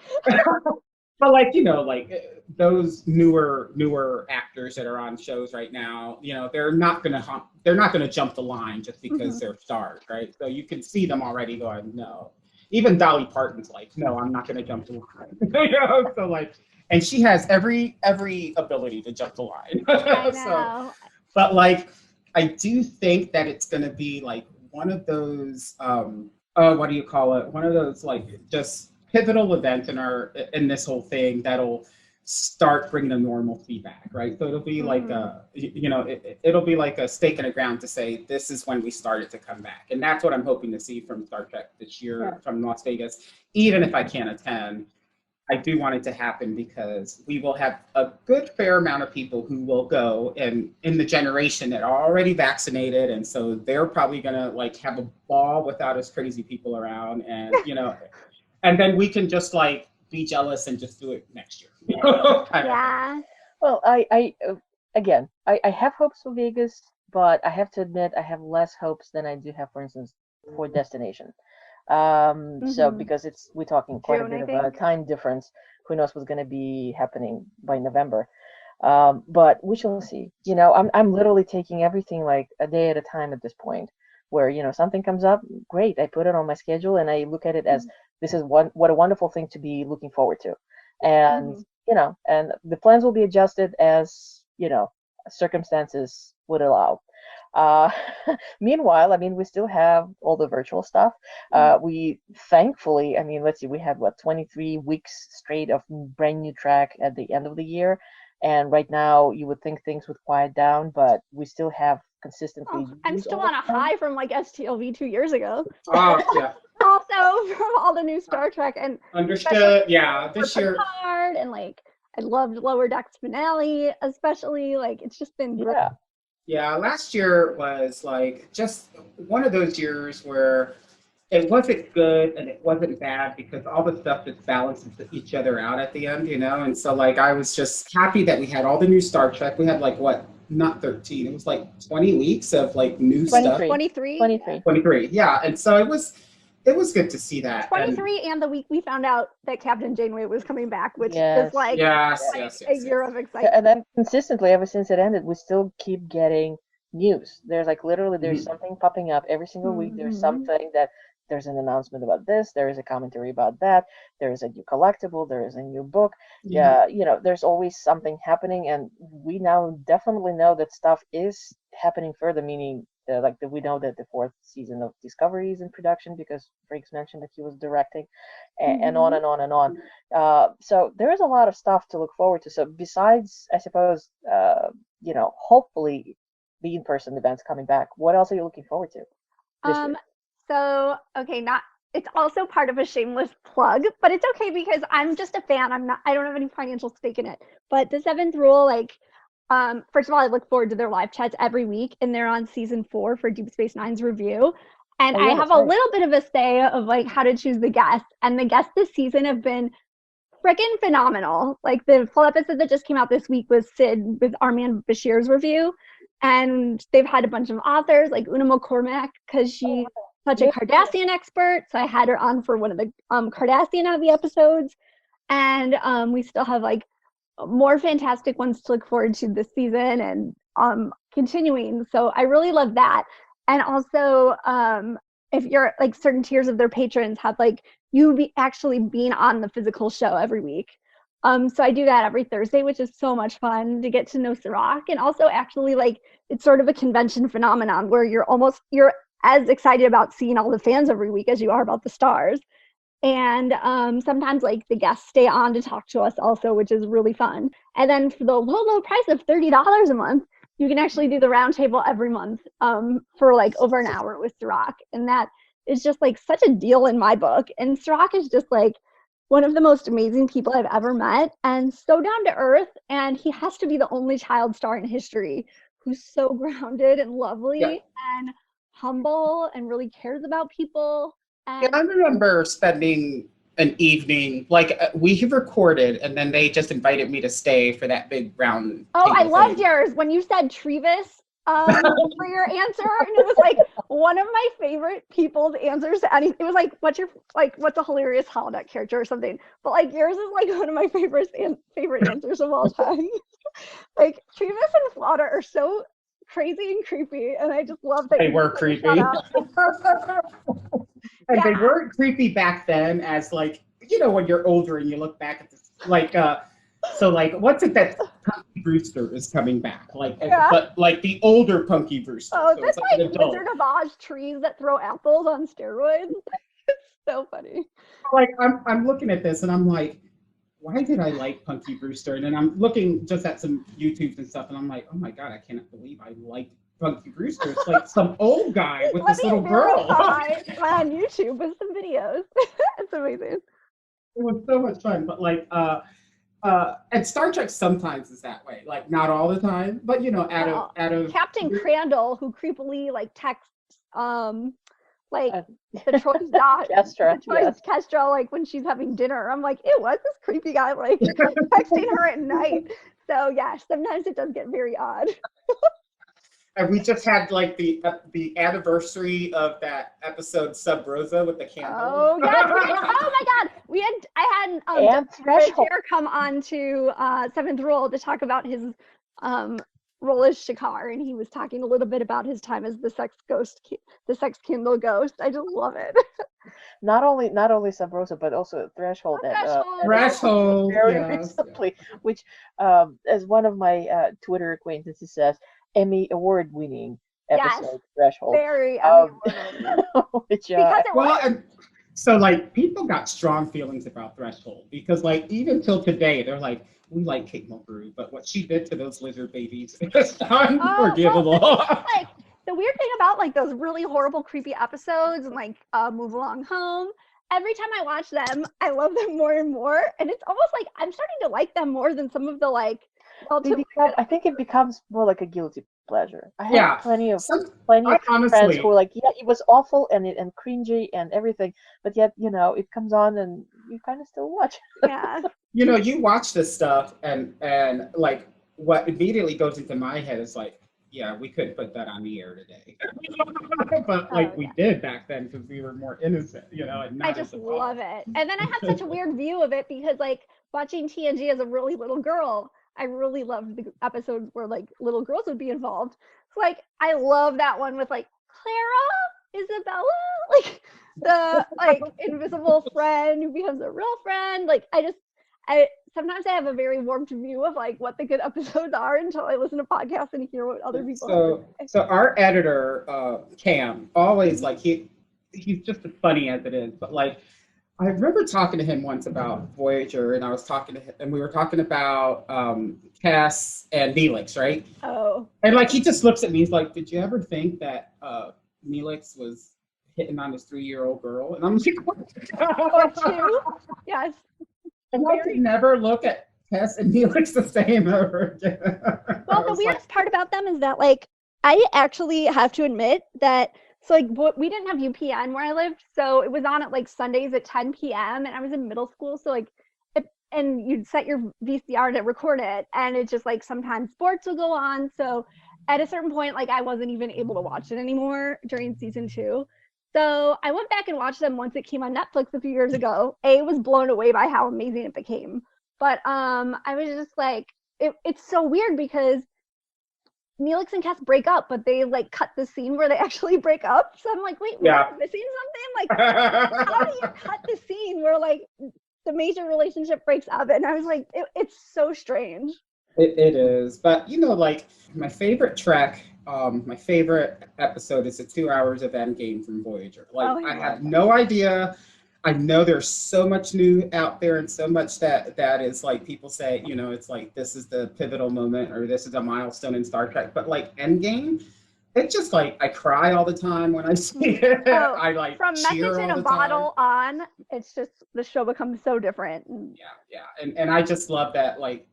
But like like those newer actors that are on shows right now, they're not gonna jump the line just because Mhm. they're stars, right? So you can see them already going, no. Even Dolly Parton's like, no, I'm not gonna jump the line. So like, and she has every ability to jump the line. I So, know. but like, I do think that it's gonna be like one of those what do you call it? One of those like just pivotal events in this whole thing that'll start bringing the normalcy back, right? So it'll be like Mhm. it'll be like a stake in the ground to say this is when we started to come back, and that's what I'm hoping to see from Star Trek this Yeah. year from Las Vegas. Even if I can't attend, I do want it to happen because we will have a good fair amount of people who will go and in the generation that are already vaccinated. And so they're probably going to like have a ball without us crazy people around. And, and then we can just like be jealous and just do it next year. Kind of thing. Yeah. Well, again, I have hopes for Vegas, but I have to admit I have less hopes than I do have, for instance, for Destination. So Mhm. because we're talking quite a June, bit I of a think. time difference. Who knows what's going to be happening by November? But we shall see. I'm literally taking everything like a day at a time at this point. Where something comes up, great. I put it on my schedule and I look at it as this is what a wonderful thing to be looking forward to, and Mhm. and the plans will be adjusted as circumstances would allow. Uh, Meanwhile, I mean, we still have all the virtual stuff. We thankfully, I mean, let's see, we had what 23 weeks straight of brand new track at the end of the year, and right now you would think things would quiet down, but we still have consistently Oh, I'm news still all the on a time. high from like STLV 2 years ago. Oh, yeah. Also from all the new Star Trek, and especially Understood. Yeah. for This year, Picard, and like I loved Lower Decks finale, especially. Like it's just been great. Yeah, yeah, last year was like just one of those years where it wasn't good and it wasn't bad because all the stuff just balances each other out at the end, And so like I was just happy that we had all the new Star Trek. We had like what, not 13, it was like 20 weeks of like new stuff. 23, 23, 23. 23. Yeah. And so it was good to see that. And 23, and the week we found out that Captain Janeway was coming back, which is Yes. like yes, Yes. yes, a yes, year yes. of excitement. And then consistently, ever since it ended, we still keep getting news. There's like literally there's Mhm. something popping up every single week. There's Mhm. something that there's an announcement about this. There is a commentary about that. There is a new collectible. There is a new book. Yeah. Yeah, there's always something happening, and we now definitely know that stuff is happening further. Meaning, we know that the fourth season of Discovery is in production because Frakes mentioned that he was directing, and on Mhm. and on and on. So there is a lot of stuff to look forward to. So besides, I suppose, hopefully the in-person events coming back, what else are you looking forward to this year? Um, so okay, not it's also part of a shameless plug, but it's okay because I'm just a fan. I don't have any financial stake in it. But the seventh rule, like, first of all, I look forward to their live chats every week, and they're on season 4 for Deep Space Nine's review. And Oh I yeah, have that's a right. little bit of a say of like how to choose the guests. And the guests this season have been freaking phenomenal. Like the full episode that just came out this week was Sid with Arman Bashir's review. And they've had a bunch of authors like Una McCormack because she's such a Yeah. Cardassian expert. So I had her on for one of the Cardassian heavy episodes. And we still have like more fantastic ones to look forward to this season and continuing. So I really love that. And also, if you're like certain tiers of their patrons have like you be actually being on the physical show every week. So I do that every Thursday, which is so much fun to get to know Ciroc. And also actually like it's sort of a convention phenomenon where you're as excited about seeing all the fans every week as you are about the stars. And sometimes like the guests stay on to talk to us also, which is really fun. And then for the low price of $30 a month, you can actually do the roundtable every month for like over an hour with Ciroc. And that is just like such a deal in my book. And Ciroc is just like one of the most amazing people I've ever met and so down to earth. And he has to be the only child star in history who's so grounded and lovely and humble and really cares about people. And I remember spending an evening, like we recorded, and then they just invited me to stay for that big round. Oh, I loved yours when you said Trevis for your answer, and it was like one of my favorite people's answers to anything. It was like, what's a hilarious holodeck character or something? But like yours is like one of my favorite answers of all time. Like Trevis and Flauta are so crazy and creepy, and I just love that they were creepy. And they weren't creepy back then, as like, you know, when you're older and you look back at this, like, so like, what's it that Punky Brewster is coming back? Like, but like the older Punky Brewster. Oh, so that's like like Wizard of Oz trees that throw apples on steroids. It's so funny. Like, I'm looking at this and I'm like, why did I like Punky Brewster? And then I'm looking just at some YouTubes and stuff, and I'm like, oh my God, I cannot believe I liked Punky Brewster. It's like some old guy with this little girl. On YouTube with some videos. It's amazing. It was so much fun, but like, and Star Trek sometimes is that way. Like, not all the time, but you know, out of Captain Crandall, who creepily like texts, like the Troy's dot, Kestra, like when she's having dinner. I'm like, ew, what's this creepy guy like texting her at night? So yeah, sometimes it does get very odd. And we just had like the anniversary of that episode Sub Rosa with the candle. Oh yeah! Oh my God! I had Threshold come on to Seventh Rule to talk about his role as Shakar, and he was talking a little bit about his time as the sex Kindle ghost. I just love it. Not only Sub Rosa, but also Threshold. Threshold. Very recently, which, as one of my Twitter acquaintances says, Emmy award-winning episode, Threshold. Very which, and so like people got strong feelings about Threshold because like even till today they're like, we like Kate Mulgrew, but what she did to those lizard babies is unforgivable. Like the weird thing about like those really horrible, creepy episodes and like Move Along Home. Every time I watch them, I love them more and more, and it's almost like I'm starting to like them more than some of the like. I think it becomes more like a guilty pleasure. I have plenty of friends who are like, yeah, it was awful and cringy and everything, but yet, you know, it comes on and you kind of still watch. Yeah. You know, you watch this stuff and like what immediately goes into my head is like, yeah, we couldn't put that on the air today. But like we did back then because we were more innocent, you know. And not I just love it. And then I have such a weird view of it because like watching TNG as a really little girl, I really loved the episodes where like little girls would be involved. So like I love that one with like Clara, Isabella, like the like invisible friend who becomes a real friend. Like I sometimes I have a very warped view of like what the good episodes are until I listen to podcasts and hear what other people have. So our editor, Cam, always like he's just as funny as it is, but like I remember talking to him once about Voyager, and I was talking to him, and we were talking about Cass and Neelix, right? Oh. And like he just looks at me, he's like, "Did you ever think that Neelix was hitting on this 3-year-old girl?" And I'm like, "What?" Two? Yes. And I could never look at Cass and Neelix the same ever again. Well, the weirdest part about them is that like I actually have to admit that. So like we didn't have UPN where I lived, so it was on at like Sundays at 10 p.m. and I was in middle school, so like and you'd set your VCR to record it, and it's just like sometimes sports would go on. So at a certain point, like I wasn't even able to watch it anymore during season 2. So I went back and watched them once it came on Netflix a few years ago. I was blown away by how amazing it became, but I was just like, it's so weird because Neelix and Cass break up, but they like cut the scene where they actually break up. So I'm like, wait, we're missing something? Like, how do you cut the scene where like the major relationship breaks up, and I was like, it's so strange. It is, but like my favorite trek, my favorite episode is the 2 hours of Endgame from Voyager. Like Oh, I yeah. had no idea. I know there's so much new out there and so much that is like people say, it's like this is the pivotal moment or this is a milestone in Star Trek. But like Endgame, it's just like I cry all the time when I see it. Oh, I like from cheer Message in all a the time. Bottle on, it's just the show becomes so different. Yeah, and I just love that like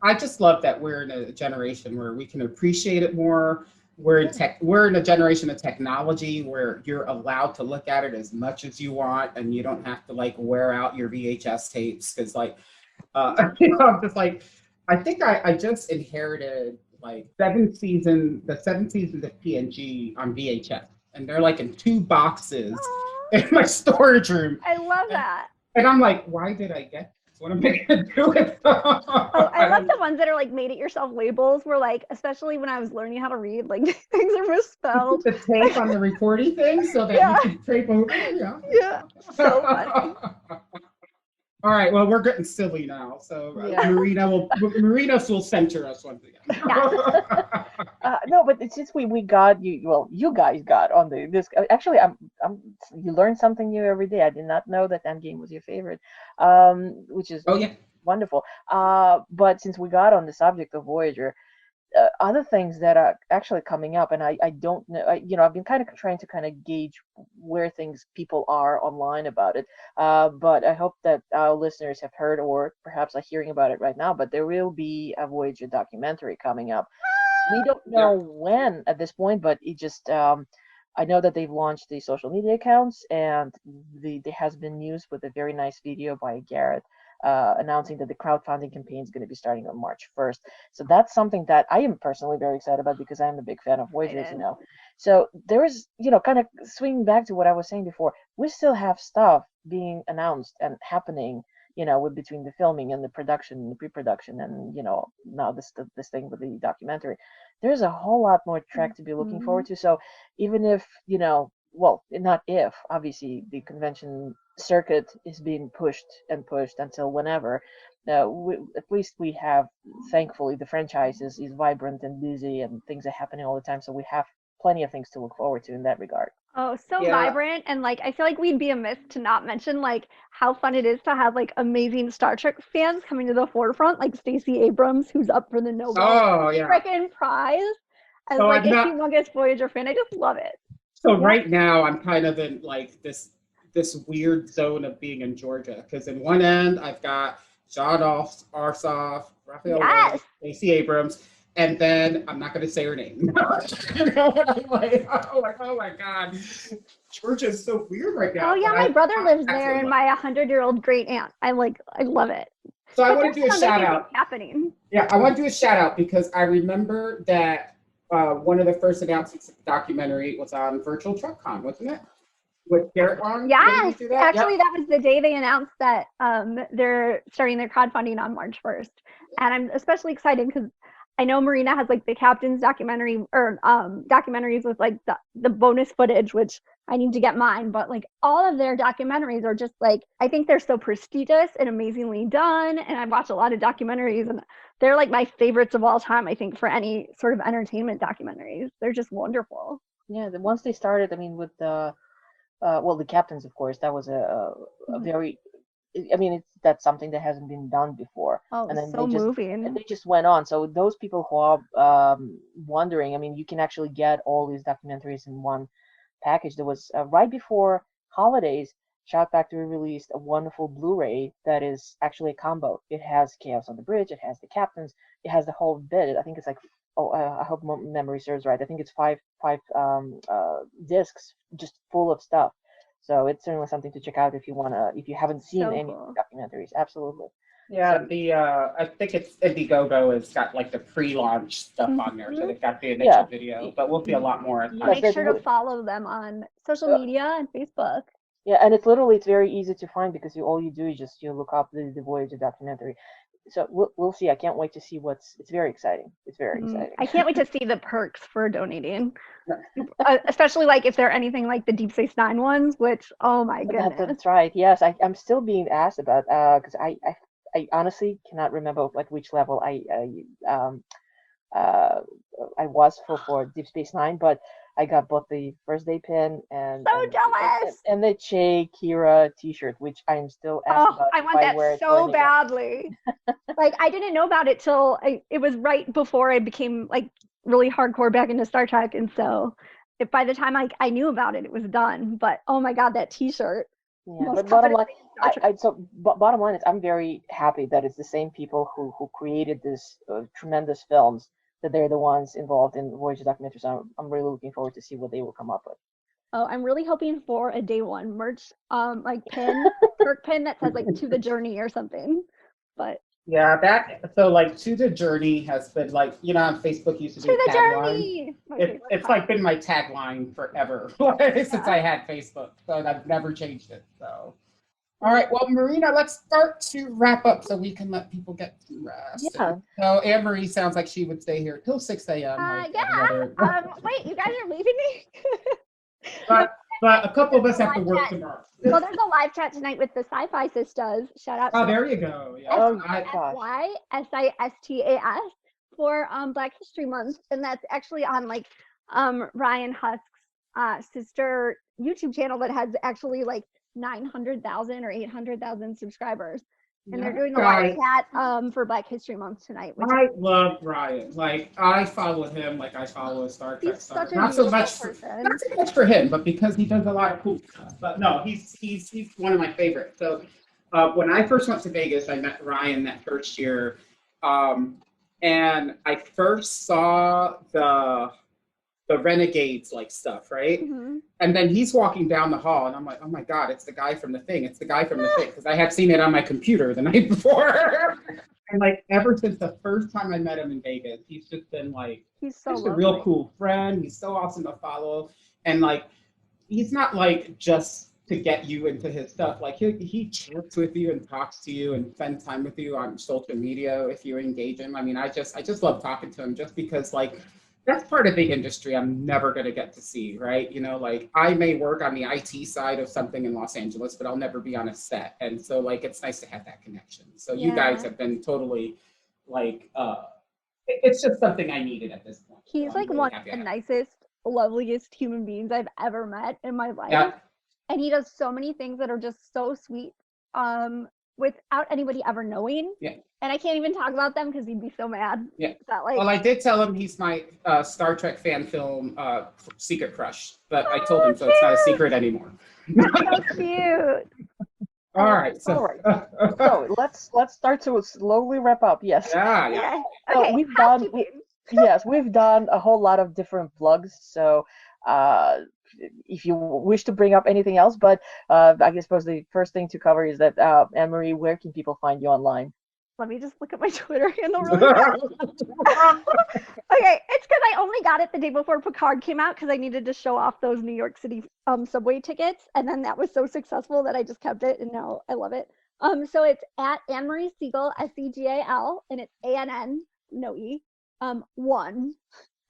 I just love that we're in a generation where we can appreciate it more. We're in a generation of technology where you're allowed to look at it as much as you want, and you don't have to like wear out your VHS tapes because like I'm just like I think I just inherited like the 7 seasons of PNG on VHS, and they're like in 2 boxes in my storage room. I love that. And I'm like, why did I get this? What am I gonna do with them? Oh, I love the ones that are like made it yourself labels where like, especially when I was learning how to read, like things are misspelled. The tape on the recording thing so that you can tape over. Yeah. So funny. All right, well, we're getting silly now. So Marina will center us once again. No, but since we got you, well, you guys got on this. Actually, you learn something new every day. I did not know that Endgame was your favorite, which is wonderful. But since we got on the subject of Voyager, other things that are actually coming up, and I don't know, I've been kind of trying to kind of gauge where people are online about it. But I hope that our listeners have heard or perhaps are hearing about it right now. But there will be a Voyager documentary coming up. We don't know when at this point, but it just I know that they've launched the social media accounts, and there has been news with a very nice video by Garrett announcing that the crowdfunding campaign is going to be starting on March 1st. So that's something that I am personally very excited about because I'm a big fan of Voyager, as you know. So there is, kind of swinging back to what I was saying before, we still have stuff being announced and happening, with between the filming and the production and the pre-production and, now this thing with the documentary. There's a whole lot more Trek to be looking forward to. So even if, well, not if, obviously the convention circuit is being pushed until whenever. At least we have, thankfully, the franchise is vibrant and busy and things are happening all the time. So we have plenty of things to look forward to in that regard. Oh, so vibrant. And like, I feel like we'd be amiss to not mention like how fun it is to have like amazing Star Trek fans coming to the forefront, like Stacey Abrams, who's up for the Nobel freaking prize. As a humongous Voyager fan, I just love it. So right now I'm kind of in like this weird zone of being in Georgia because in one end I've got John Arsoff, Raphael, Stacey Abrams, and then I'm not going to say her name. And I'm like, oh my God, Georgia is so weird right now. Oh yeah, my brother lives there, and my 100-year-old great aunt. I love it. So I want to do a shout out. Happening. Yeah, I want to do a shout out because I remember that one of the first announcements of the documentary was on Virtual TrekCon, wasn't it? With Garrett on? Yes, actually, that was the day they announced that they're starting their crowdfunding on March 1st, and I'm especially excited because I know Marina has like the Captain's documentary or documentaries with like the bonus footage, which I need to get mine. But like all of their documentaries are just like, I think they're so prestigious and amazingly done. And I've watched a lot of documentaries, and they're like my favorites of all time. I think for any sort of entertainment documentaries, they're just wonderful. Yeah, once they started, I mean, with the the Captains, of course, that was a very. I mean, that's something that hasn't been done before. Oh, and then so moving. They just went on. So those people who are wondering, I mean, you can actually get all these documentaries in one package. There was right before holidays, Shout Factory released a wonderful Blu-ray that is actually a combo. It has Chaos on the Bridge, it has the Captains, it has the whole bit. I think it's like, I hope memory serves right. I think it's five discs just full of stuff. So it's certainly something to check out if you haven't seen any documentaries. Absolutely. Yeah, I think it's Indiegogo has got like the pre-launch stuff on there, so they've got the initial video, but we'll see a lot more. Make sure to follow them on social media and Facebook. Yeah, and it's very easy to find because all you do is you look up the Voyager documentary. So we'll see. I can't wait to see it's very exciting. It's very exciting. I can't wait to see the perks for donating, especially like if they're anything like the Deep Space Nine ones, which oh my goodness. That's right. Yes, I'm still being asked about because I honestly cannot remember at which level I was for Deep Space Nine, but I got both the first day pin So jealous. and the Che Kira T-shirt, which I'm still asked about. I want that so badly. Like I didn't know about it till it was right before I became like really hardcore back into Star Trek, and so by the time I knew about it, it was done. But oh my god, that T-shirt. Yeah, but bottom line is I'm very happy that it's the same people who created this tremendous films, that they're the ones involved in Voyager documentary. So I'm really looking forward to see what they will come up with. Oh, I'm really hoping for a day one merch, like pin, perk pin that says like "To the Journey" or something. But yeah, so like "To the Journey" has been like, on Facebook used to be To the tagline. Journey. It's like been my tagline forever since I had Facebook, so I've never changed it. So, all right, well, Marina, let's start to wrap up so we can let people get to rest. Yeah. So Ann Marie sounds like she would stay here till 6 a.m. Wait, you guys are leaving me? But a couple of us have to work tomorrow. Well, there's a live chat tonight with the Sci-Fi Sisters. Shout out. Oh, there you go. Yeah. SYSISTAS for Black History Month, and that's actually on like Ryan Husk's sister YouTube channel that has actually like 900,000 or 800,000 subscribers. And they're doing a live chat for Black History Month tonight. I love Ryan. Like I follow him, like I follow Star Trek. He's such a not so much for him, but because he does a lot of cool stuff. But no, he's one of my favorites. So when I first went to Vegas, I met Ryan that first year, and I first saw the Renegades like stuff, right? Mm-hmm. And then he's walking down the hall, and I'm like, oh my god, it's the guy from The Thing. It's the guy from The Thing, because I had seen it on my computer the night before. And like ever since the first time I met him in Vegas, he's just been like, he's so a real cool friend. He's so awesome to follow, and like he's not like just to get you into his stuff. Like he chats with you and talks to you and spends time with you on social media if you engage him. I mean, I just love talking to him just because like that's part of the industry I'm never going to get to see, right? Like I may work on the IT side of something in Los Angeles, but I'll never be on a set. And so like, it's nice to have that connection. So you guys have been totally like, it's just something I needed at this point. He's so like really one of the nicest, loveliest human beings I've ever met in my life. Yeah. And he does so many things that are just so sweet without anybody ever knowing. Yeah. And I can't even talk about them because he'd be so mad. Yeah. That, like, well, I did tell him he's my Star Trek fan film secret crush, but I told him so it's not a secret anymore. So cute. All right. So let's start to slowly wrap up. Yes. Yeah. So we've done a whole lot of different plugs. So if you wish to bring up anything else, but I suppose the first thing to cover is that Ann Marie, where can people find you online? Let me just look at my Twitter handle really fast. Okay, it's because I only got it the day before Picard came out because I needed to show off those New York City subway tickets, and then that was so successful that I just kept it, and now I love it. So it's at Ann Marie Segal, Segal, and it's ANN, no E, 1,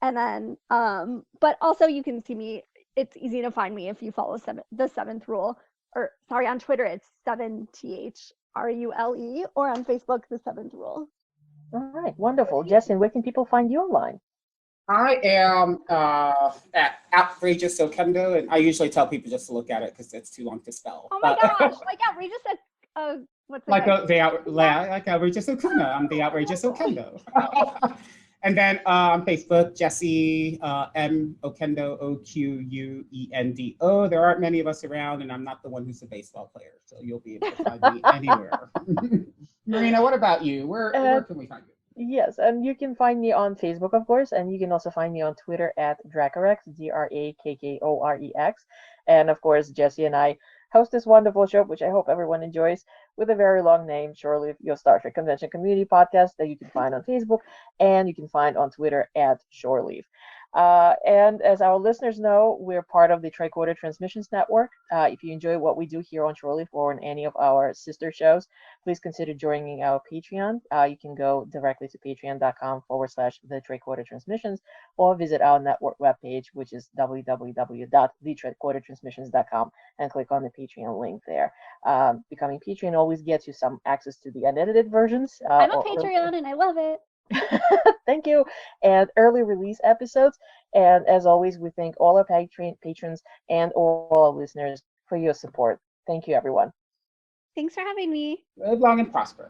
and then but also you can see me. It's easy to find me if you follow the seventh rule, or sorry, on Twitter it's 7THRULE, or on Facebook, The Seventh Rule. All right, wonderful. Justin, where can people find you online? I am at Outrageous Okendo, and I usually tell people just to look at it because it's too long to spell. Oh my gosh, like Outrageous, what's the like Outrageous Okendo. I'm the Outrageous Okendo. And then on Facebook, Jesse M. Okendo, Oquendo. There aren't many of us around, and I'm not the one who's a baseball player, so you'll be able to find me anywhere. Marina, what about you? Where can we find you? Yes, you can find me on Facebook, of course, and you can also find me on Twitter at Dracorex, DRAKKOREX. And of course, Jesse and I host this wonderful show, which I hope everyone enjoys, with a very long name, Shore Leave, your Star Trek Convention Community Podcast, that you can find on Facebook and you can find on Twitter at Shore Leave. And as our listeners know, we're part of the Tricorder Transmissions Network. If you enjoy what we do here on Shore Leave or on any of our sister shows, please consider joining our Patreon. You can go directly to patreon.com/the Tricorder Transmissions or visit our network webpage, which is www.thetricordertransmissions.com, and click on the Patreon link there. Becoming Patreon always gets you some access to the unedited versions. I'm a Patreon and I love it. Thank you. And early release episodes. And as always, we thank all our patrons and all our listeners for your support. Thank you, everyone. Thanks for having me. Live long and prosper.